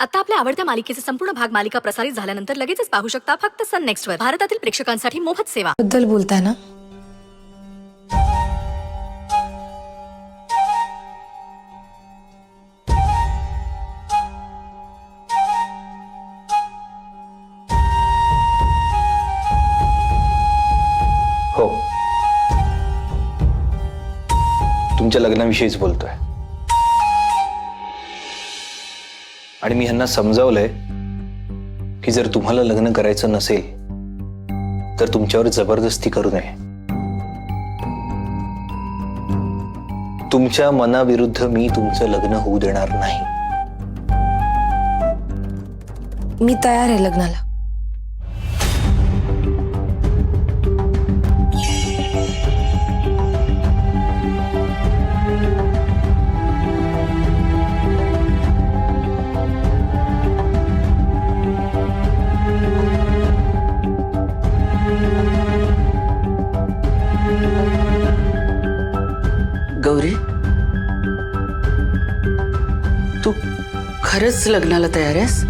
आता आपल्या आवडत्या मालिकेचे संपूर्ण भाग मालिका प्रसारित झाल्यानंतर लगेचच पाहू शकता फक्त सन नेक्स्ट वर. भारतातील प्रेक्षकांसाठी मोफत सेवा. बद्दल बोलताय ना? हो, तुमच्या लग्नाविषयीच बोलतोय. आणि मी ह्यांना समजावलंय की जर तुम्हाला लग्न करायचं नसेल तर तुमच्यावर जबरदस्ती करू नये. तुमच्या मनाविरुद्ध मी तुमचं लग्न होऊ देणार नाही. मी तयार आहे लग्नाला. गौरी, तू खरंच लग्नाला तयार आहेस?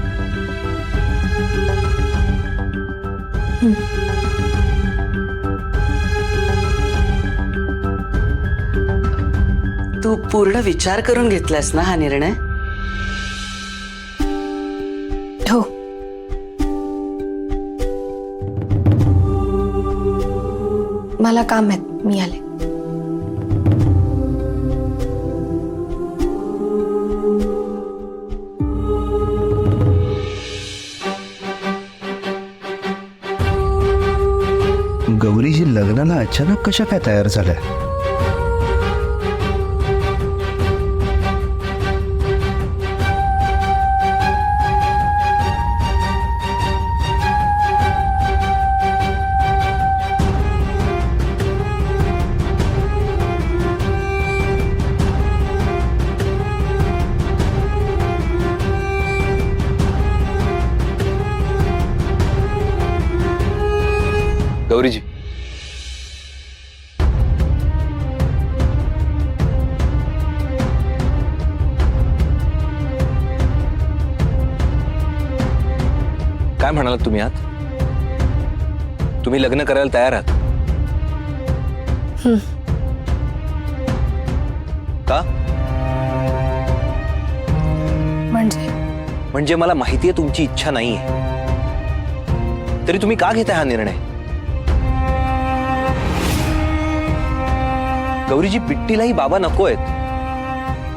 तू पूर्ण विचार करून घेतलास ना हा निर्णय? हो. मला काम आहे, मी आले. गौरीजी लग्नाला अचानक कशा काय तयार झाल्या? गौरीजी, काय म्हणालात तुम्ही आहात? तुम्ही लग्न करायला तयार आहात का? म्हणजे मला माहितीये तुमची इच्छा नाहीये, तरी तुम्ही का घेताय हा निर्णय? गौरीजी, पिट्टीलाही बाबा नको आहेत,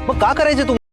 मग का करायचे तुम्ही?